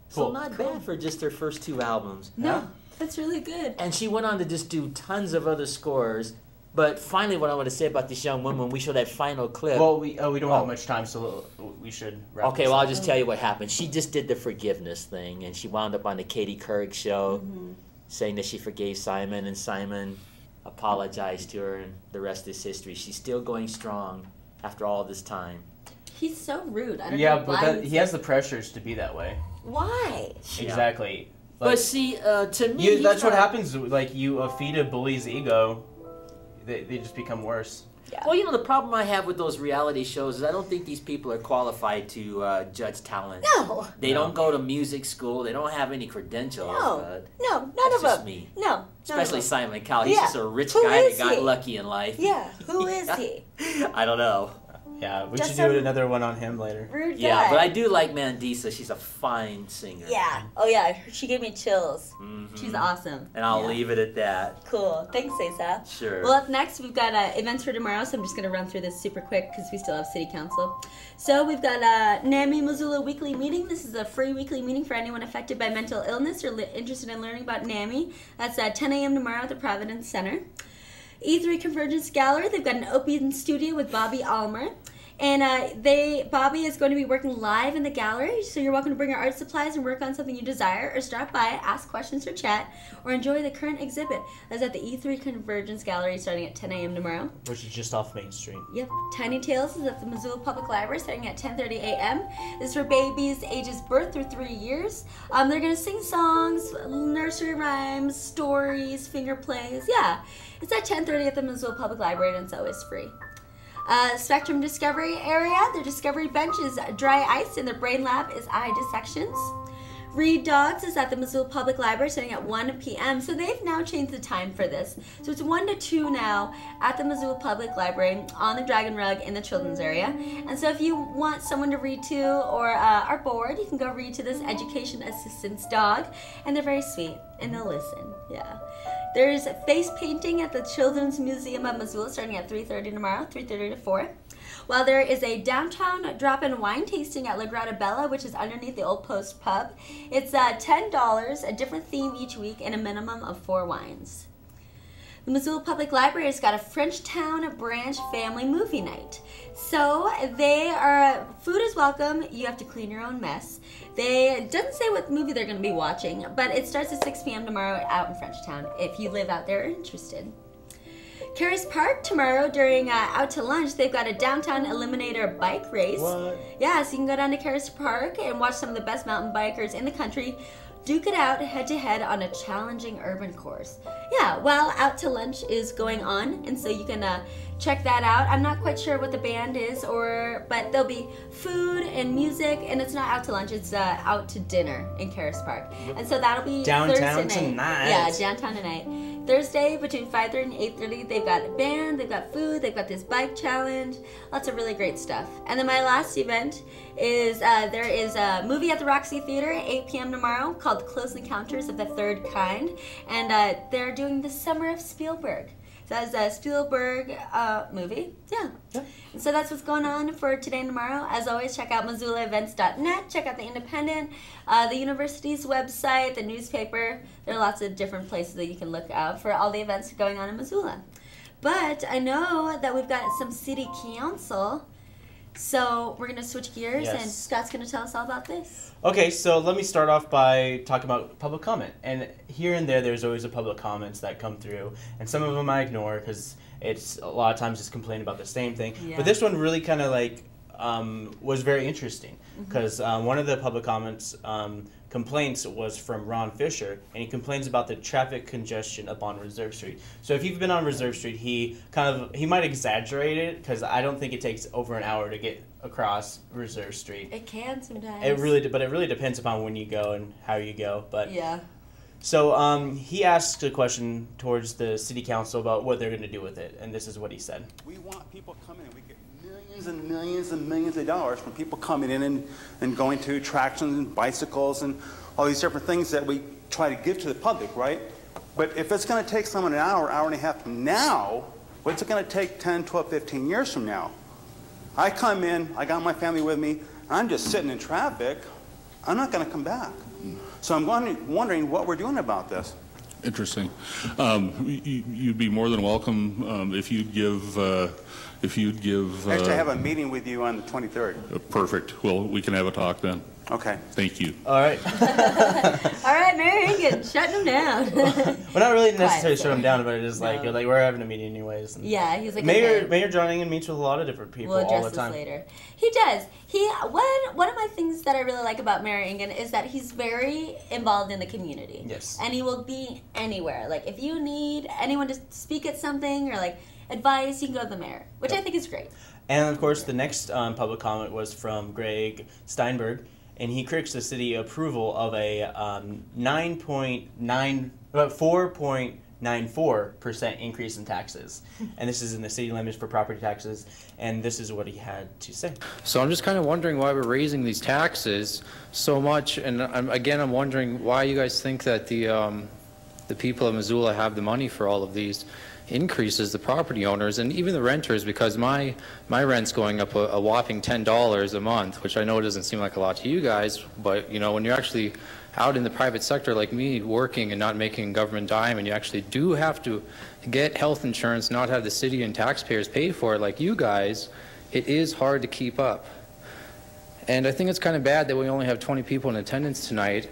So not bad for just her first 2 albums. No, that's really good. And she went on to just do tons of other scores. But finally, what I want to say about this young woman, we show that final clip. Well, we don't have much time, so we should wrap Okay, this well, up. I'll just tell you what happened. She just did the forgiveness thing, and she wound up on the Katie Couric show saying that she forgave Simon, and Simon apologized to her, and the rest is history. She's still going strong after all this time. He's so rude. I don't know why. Yeah, but he has the pressures to be that way. Why? Exactly. Like, but see, to me, that's what happens. Like, you feed a bully's ego, they just become worse. Yeah. Well, you know, the problem I have with those reality shows is I don't think these people are qualified to judge talent. No. They don't go to music school. They don't have any credentials. No, none That's of just them. me. No, Especially Simon Cowell. He's Yeah. just a rich Who guy is that got he? lucky in life. Yeah, who is he? I don't know. Yeah, we Just should do some another one on him later. Rude Yeah, guy. but I do like Mandisa. She's a fine singer. Yeah. Oh yeah, she gave me chills. Mhm. She's awesome. And I'll Yeah. leave it at that. Cool. Thanks, Asaph. Sure. Well, up next, we've got events for tomorrow, so I'm just going to run through this super quick because we still have City Council. So we've got NAMI Missoula Weekly Meeting. This is a free weekly meeting for anyone affected by mental illness or interested in learning about NAMI. That's at 10 a.m. tomorrow at the Providence Center. E3 Convergence Gallery. They've got an open studio with Bobby Almer. And Bobby is going to be working live in the gallery, so you're welcome to bring your art supplies and work on something you desire, or stop by, ask questions or chat, or enjoy the current exhibit. That's at the E3 Convergence Gallery starting at 10 a.m. tomorrow. Which is just off Main Street. Yep. Tiny Tales is at the Missoula Public Library starting at 10:30 a.m. This is for babies ages birth through 3 years. They're going to sing songs, nursery rhymes, stories, finger plays. Yeah. It's at 10:30 at the Missoula Public Library, and it's always free. Spectrum Discovery area, their Discovery Bench is dry ice, and their Brain Lab is eye dissections. Read Dogs is at the Missoula Public Library starting at 1 p.m. So they've now changed the time for this. So it's 1 to 2 now at the Missoula Public Library on the Dragon Rug in the children's area. And so if you want someone to read to or are bored, you can go read to this education assistance dog. And they're very sweet and they'll listen. Yeah. There's face painting at the Children's Museum of Missoula starting at 3:30 tomorrow, 3:30 to 4. While there is a downtown drop-in wine tasting at La Grata Bella, which is underneath the Old Post Pub. It's $10, a different theme each week, and a minimum of 4 wines. The Missoula Public Library has got a Frenchtown Branch family movie night. So food is welcome. You have to clean your own mess. It doesn't say what movie they're going to be watching, but it starts at 6 p.m. tomorrow out in Frenchtown if you live out there or interested. Cary's Park tomorrow during Out to Lunch, they've got a downtown eliminator bike race. What? Yeah, so you can go down to Cary's Park and watch some of the best mountain bikers in the country duke it out head-to-head on a challenging urban course. Yeah, well, Out to Lunch is going on, and so you can check that out. I'm not quite sure what the band is, but there'll be food and music, and it's not out to lunch, it's out to dinner in Cary's Park. And so that'll be Downtown Thursday night. tonight. Yeah, downtown tonight. Thursday between 5:30 and 8:30, they've got a band, they've got food, they've got this bike challenge, lots of really great stuff. And then my last event is there is a movie at the Roxy Theater at 8 p.m. tomorrow called Close Encounters of the Third Kind, and they're doing the Summer of Spielberg. So that's a Spielberg movie. Yeah. And so that's what's going on for today and tomorrow. As always, check out MissoulaEvents.net. Check out the Independent, the university's website, the newspaper. There are lots of different places that you can look out for all the events going on in Missoula. But I know that we've got some city council. So we're going to switch gears, and Scott's going to tell us all about this. Okay, so let me start off by talking about public comment. And here and there's always a public comments that come through, and some of them I ignore because it's a lot of times just complaining about the same thing. Yeah. But this one really kind of was very interesting because one of the public comments complaints was from Ron Fisher, and he complains about the traffic congestion up on Reserve Street. So if you've been on Reserve Street, he might exaggerate it because I don't think it takes over an hour to get across Reserve Street. It can sometimes. But it really depends upon when you go and how you go. But yeah. So he asked a question towards the city council about what they're going to do with it, and this is what he said. We want people coming in. We get millions and millions and millions of dollars from people coming in and going to attractions and bicycles and all these different things that we try to give to the public, right? But if it's going to take someone an hour, hour and a half from now, what's it going to take 10, 12, 15 years from now? I come in, I got my family with me, I'm just sitting in traffic, I'm not going to come back. So I'm wondering what we're doing about this. Interesting. You'd be more than welcome if you'd give. Actually, I have a meeting with you on the 23rd. Perfect. Well, we can have a talk then. Okay. Thank you. All right. All right, Mary Ingan, shutting him down. Well, not really necessarily shut him down, but it is like we're having a meeting anyways. Yeah, he's like Mayor Johning meets with a lot of different people all the time. We'll address this later. He does. One of my things that I really like about Mayor Ingan is that he's very involved in the community. Yes. And he will be anywhere. Like if you need anyone to speak at something or like advice, you can go to the mayor, which I think is great. And of course, the next public comment was from Greg Steinberg, and he critiques the city approval of a 4.94% increase in taxes. And this is in the city limits for property taxes, and this is what he had to say. So I'm just kind of wondering why we're raising these taxes so much, and I'm wondering why you guys think that the people of Missoula have the money for all of these increases, the property owners and even the renters, because my rent's going up a whopping $10 a month, which I know doesn't seem like a lot to you guys, but you know, when you're actually out in the private sector like me, working and not making a government dime, and you actually do have to get health insurance, not have the city and taxpayers pay for it like you guys, it is hard to keep up. And I think it's kind of bad that we only have 20 people in attendance tonight,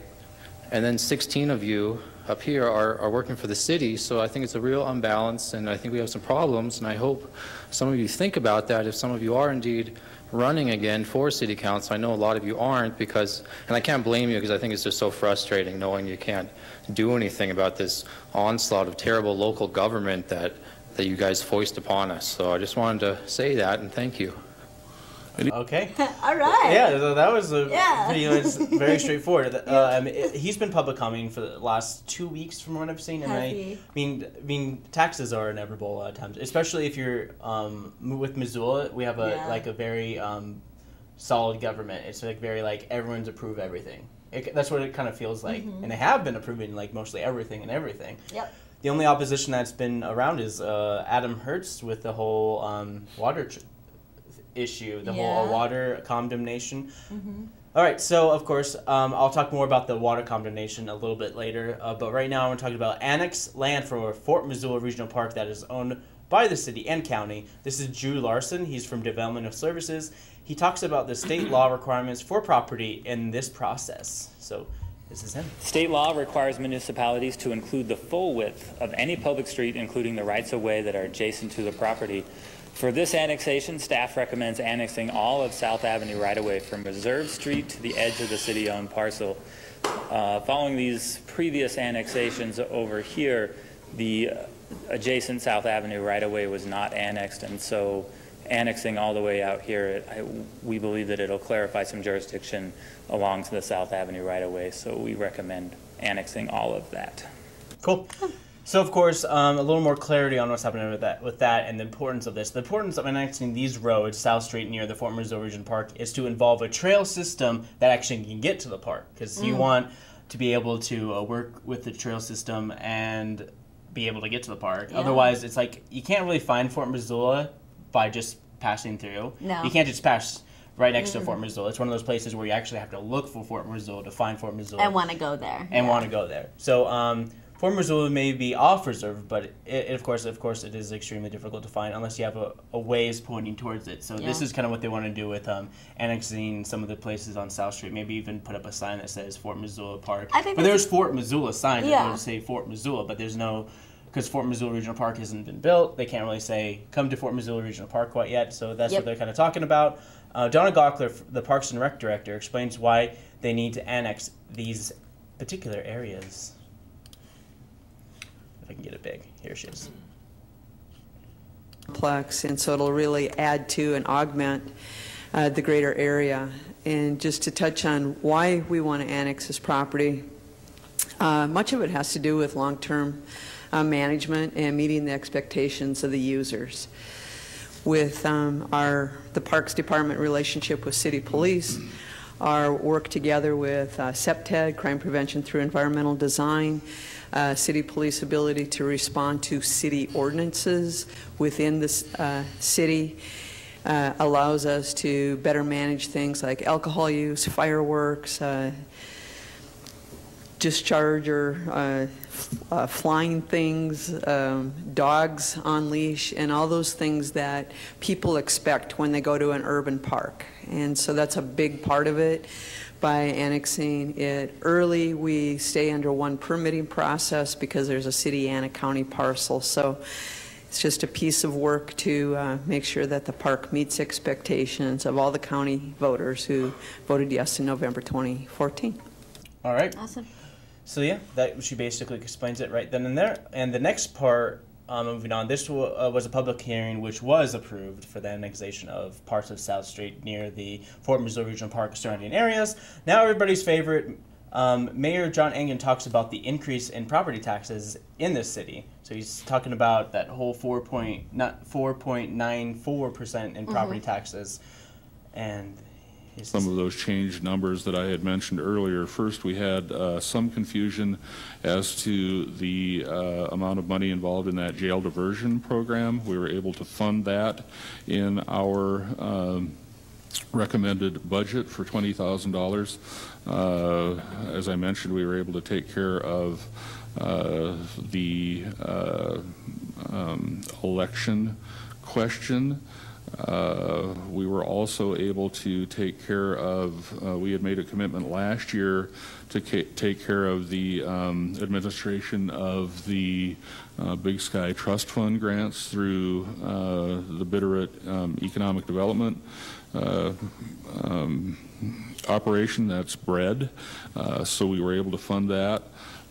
and then 16 of you up here are working for the city, so I think it's a real unbalance, and I think we have some problems, and I hope some of you think about that if some of you are indeed running again for city council. I know a lot of you aren't, because, and I can't blame you, because I think it's just so frustrating knowing you can't do anything about this onslaught of terrible local government that you guys foist upon us. So I just wanted to say that, and thank you. Okay. All right. Yeah, so that was very straightforward. He's been public commenting for the last 2 weeks from what I've seen, and I mean taxes are inevitable a lot of times, especially if you're with Missoula. We have a very solid government. It's like very like everyone's approve everything. That's what it kind of feels like, and they have been approving like mostly everything and everything. Yep. The only opposition that's been around is Adam Hertz with the whole water issue, the whole water condemnation. All right, so of course, I'll talk more about the water condemnation a little bit later, but right now I'm talking about annexed land for Fort Missoula Regional Park that is owned by the city and county. This is Drew Larson. He's from Development of Services. He talks about the state law requirements for property in this process. So this is him. State law requires municipalities to include the full width of any public street, including the rights-of-way that are adjacent to the property. For this annexation, staff recommends annexing all of South Avenue right-of-way from Reserve Street to the edge of the city-owned parcel. Following these previous annexations over here, the adjacent South Avenue right-of-way was not annexed, and so annexing all the way out here, we believe that it'll clarify some jurisdiction along to the South Avenue right-of-way, so we recommend annexing all of that. Cool. So, of course, a little more clarity on what's happening with that and the importance of this. The importance of annexing these roads, South Street near the Fort Missoula Regional Park, is to involve a trail system that actually can get to the park. Because you want to be able to work with the trail system and be able to get to the park. Yeah. Otherwise, it's like you can't really find Fort Missoula by just passing through. No. You can't just pass right next to Fort Missoula. It's one of those places where you actually have to look for Fort Missoula to find Fort Missoula. And want to go there. So, Fort Missoula may be off reserve, but of course, it is extremely difficult to find unless you have a ways pointing towards it. So this is kind of what they want to do with annexing some of the places on South Street. Maybe even put up a sign that says Fort Missoula Park. But there's Fort Missoula signs that would say Fort Missoula, but there's no, because Fort Missoula Regional Park hasn't been built. They can't really say come to Fort Missoula Regional Park quite yet. So that's what they're kind of talking about. Donna Gockler, the Parks and Rec director, explains why they need to annex these particular areas. If I can get it big. Here she is. Complex, and so it'll really add to and augment the greater area. And just to touch on why we want to annex this property, much of it has to do with long-term management and meeting the expectations of the users. With the Parks Department relationship with City Police, our work together with CPTED, Crime Prevention Through Environmental Design, City Police ability to respond to city ordinances within the city allows us to better manage things like alcohol use, fireworks, discharge or flying things, dogs on leash, and all those things that people expect when they go to an urban park. And so that's a big part of it. By annexing it early, we stay under one permitting process because there's a city and a county parcel. So it's just a piece of work to make sure that the park meets expectations of all the county voters who voted yes in November 2014. All right. Awesome. So yeah, that she basically explains it right then and there. And the next part moving on, this was a public hearing which was approved for the annexation of parts of South Street near the Fort Missoula Regional Park surrounding areas. Now everybody's favorite, Mayor John Engen talks about the increase in property taxes in this city. So he's talking about that whole 4.94% in property taxes. And some of those changed numbers that I had mentioned earlier. First, we had some confusion as to the amount of money involved in that jail diversion program. We were able to fund that in our recommended budget for $20,000. As I mentioned, we were able to take care of the election question. We were also able to take care of, we had made a commitment last year to take care of the administration of the Big Sky Trust Fund grants through the Bitterroot Economic Development operation. That's BRED. So we were able to fund that.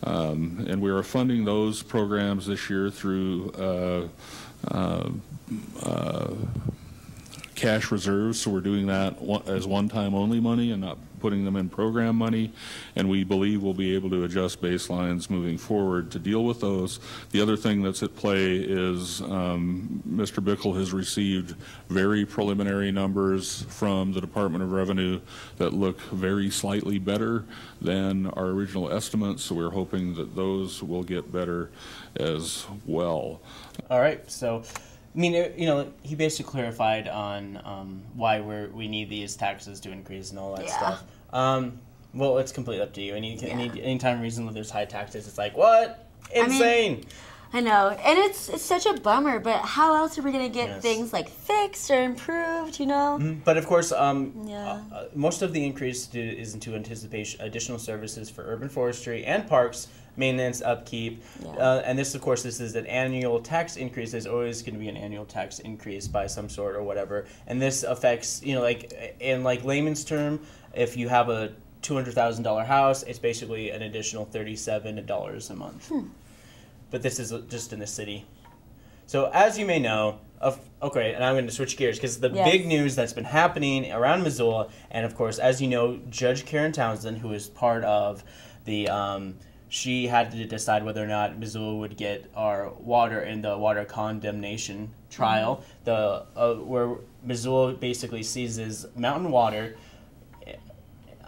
And we are funding those programs this year through cash reserves, so we're doing that as one-time only money and not putting them in program money, and we believe we'll be able to adjust baselines moving forward to deal with those. The other thing that's at play is Mr. Bickle has received very preliminary numbers from the Department of Revenue that look very slightly better than our original estimates, so we're hoping that those will get better as well. All right, so I mean, you know, he basically clarified on why we need these taxes to increase and all that stuff. Well, it's completely up to you. Anytime reasonably there's high taxes, it's like, what? Insane. I know, and it's such a bummer. But how else are we gonna get things like fixed or improved? You know. But of course, most of the increase is into anticipation additional services for urban forestry and parks. Maintenance, upkeep, and this, of course, this is an annual tax increase. There's always going to be an annual tax increase by some sort or whatever, and this affects, you know, like in like layman's term, if you have a $200,000 house, it's basically an additional $37 a month. But this is just in the city. So as you may know, okay, and I'm going to switch gears because the big news that's been happening around Missoula, and of course, as you know, Judge Karen Townsend, who is part of the she had to decide whether or not Missoula would get our water in the water condemnation trial, where Missoula basically seizes mountain water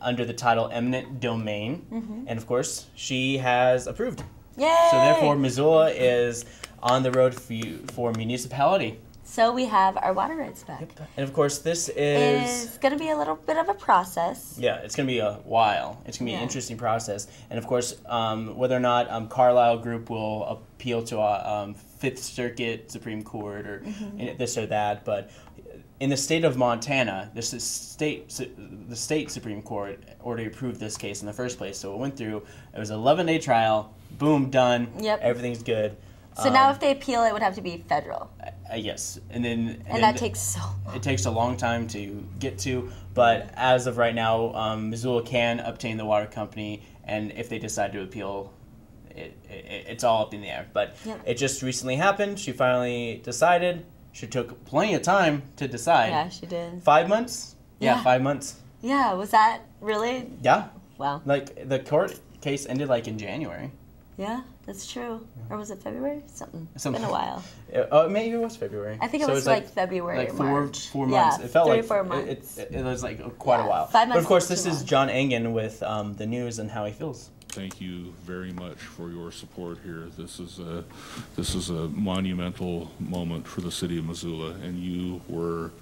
under the title eminent domain, and of course she has approved. Yay! So therefore Missoula is on the road for municipality. So we have our water rights back. And of course this is going to be a little bit of a process. Yeah, it's going to be a while. It's going to be an interesting process. And of course, whether or not Carlisle Group will appeal to a Fifth Circuit Supreme Court or this or that, but in the state of Montana, the state Supreme Court already approved this case in the first place. So it went through. It was an 11-day trial. Boom, done. Yep. Everything's good. So now if they appeal, it would have to be federal. Yes, and then that takes so long. It takes a long time to get to, but as of right now, Missoula can obtain the water company, and if they decide to appeal, it's all up in the air. But it just recently happened. She finally decided. She took plenty of time to decide. Yeah, she did. 5 months? Yeah, 5 months. Yeah, was that really? Yeah. Wow. Like the court case ended like in January. Yeah, that's true. Or was it February? Something. It's been a while. Maybe it was February. I think it was like February like or March. 4 months. Yeah, it felt 3 or like 4 months. It was like quite a while. 5 months. But of course, this is John Engen with the news and how he feels. Thank you very much for your support here. This is a monumental moment for the city of Missoula, and you were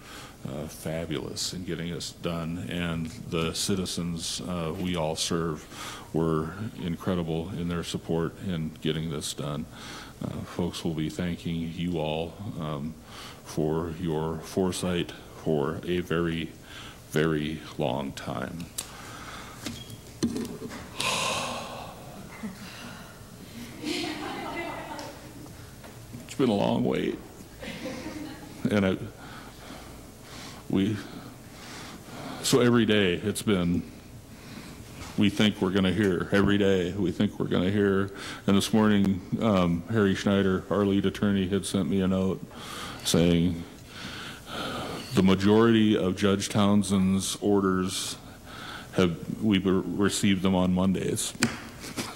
fabulous in getting us done, and the citizens we all serve were incredible in their support in getting this done. Folks will be thanking you all for your foresight for a very, very long time. It's been a long wait, and so every day it's been we think we're going to hear every day. We think we're going to hear. And this morning, Harry Schneider, our lead attorney, had sent me a note saying the majority of Judge Townsend's orders we've received them on Mondays.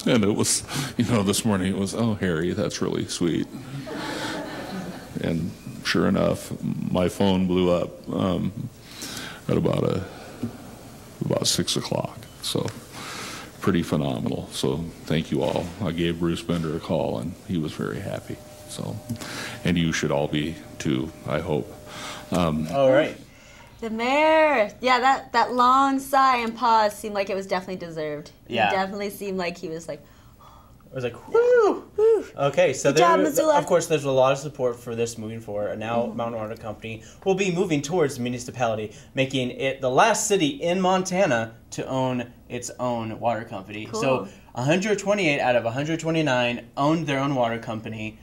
And it was, this morning it was, oh, Harry, that's really sweet. And sure enough, my phone blew up at about 6 o'clock. So pretty phenomenal. So thank you all. I gave Bruce Bender a call, and he was very happy. So, and you should all be too, I hope. All right. The mayor. Yeah, that long sigh and pause seemed like it was definitely deserved. Yeah. It definitely seemed like he was like, I was like, whoo! Woo. Okay, so Good job, Missoula. of course, there's a lot of support for this moving forward. And now Mountain Water Company will be moving towards the municipality, making it the last city in Montana to own its own water company. Cool. So 128 out of 129 owned their own water company.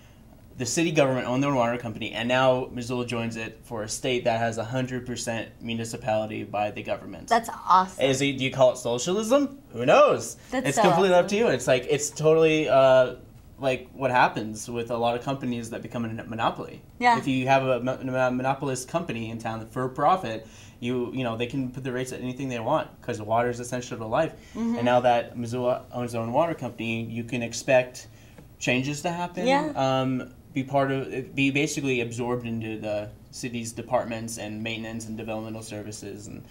The city government owned their own water company, and now Missoula joins it for a state that has 100% municipality by the government. That's awesome. Do you call it socialism? Who knows? It's completely up to you. It's like it's totally like what happens with a lot of companies that become a monopoly. Yeah. If you have a monopolist company in town for profit, they can put the rates at anything they want because water is essential to life. Mhm. And now that Missoula owns their own water company, you can expect changes to happen. Yeah. Be basically absorbed into the city's departments and maintenance and developmental services, and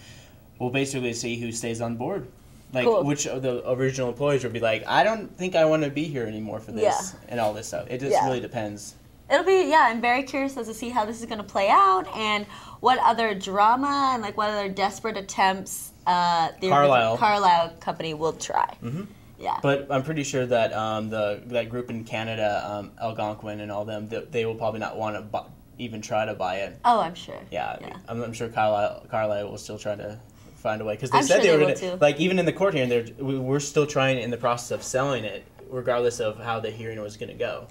we'll basically see who stays on board. Like, Cool. which of the original employees will be like, I don't think I want to be here anymore for this, and all this stuff. It just really depends. It'll be, I'm very curious as to see how this is going to play out and what other drama and like what other desperate attempts the Carlisle company will try. Mm-hmm. Yeah. But I'm pretty sure that that group in Canada, Algonquin and all them, they will probably not want to even try to buy it. Oh, I'm sure. Yeah. I'm sure Carlisle will still try to find a way, because they said they were going to, like, even in the court hearing, we're still trying in the process of selling it, regardless of how the hearing was going to go.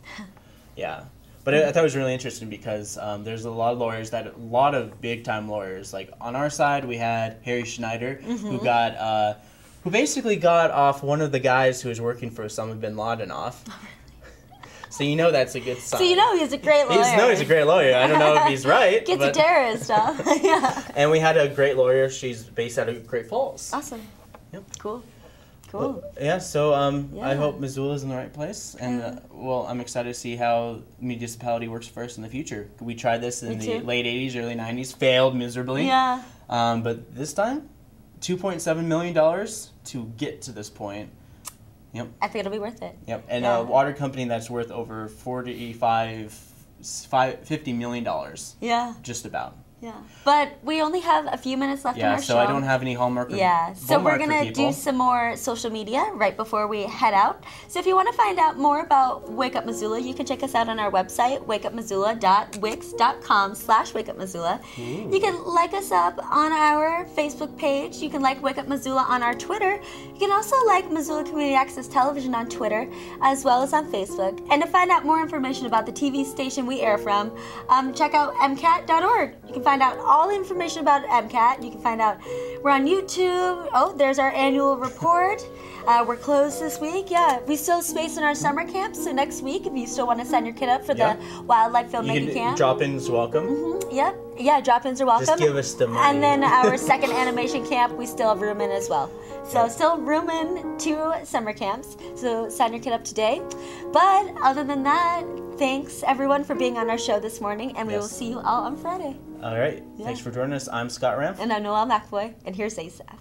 Yeah. But I thought it was really interesting because there's a lot of lawyers, a lot of big time lawyers. Like on our side, we had Harry Schneider, who basically got off one of the guys who was working for Osama bin Laden off. So that's a good sign. So he's a great lawyer. He's a great lawyer. I don't know if he's right. Gets a terrorist off. Yeah. And we had a great lawyer. She's based out of Great Falls. Awesome. Yep. Cool. So I hope Missoula's in the right place, and I'm excited to see how municipality works for us in the future. We tried this in the late 80s, early 90s, failed miserably. Yeah. But this time, $2.7 million to get to this point. Yep. I think it'll be worth it. Yep. And a water company that's worth over $50 million. Yeah. Just about. Yeah. But we only have a few minutes left in our show. Yeah, so I don't have any Hallmark. So we're going to do some more social media right before we head out. So if you want to find out more about Wake Up Missoula, you can check us out on our website, wakeupmissoula.wix.com/wakeupmissoula. You can like us up on our Facebook page. You can like Wake Up Missoula on our Twitter. You can also like Missoula Community Access Television on Twitter, as well as on Facebook. And to find out more information about the TV station we air from, check out mcat.org. You can find out all the information about MCAT. You can find out we're on YouTube. Oh, there's our annual report. We're closed this week. Yeah, we still have space in our summer camp. So next week, if you still want to sign your kid up for the wildlife filmmaking camp, drop-ins welcome. Yep. Yeah, drop-ins are welcome. Just give us the money. And then our second animation camp, we still have room in as well. So still room in 2 summer camps. So sign your kid up today. But other than that, thanks everyone for being on our show this morning, and we will see you all on Friday. All right. Thanks for joining us. I'm Scott Ramp. And I'm Noelle McAvoy, and here's Asaph.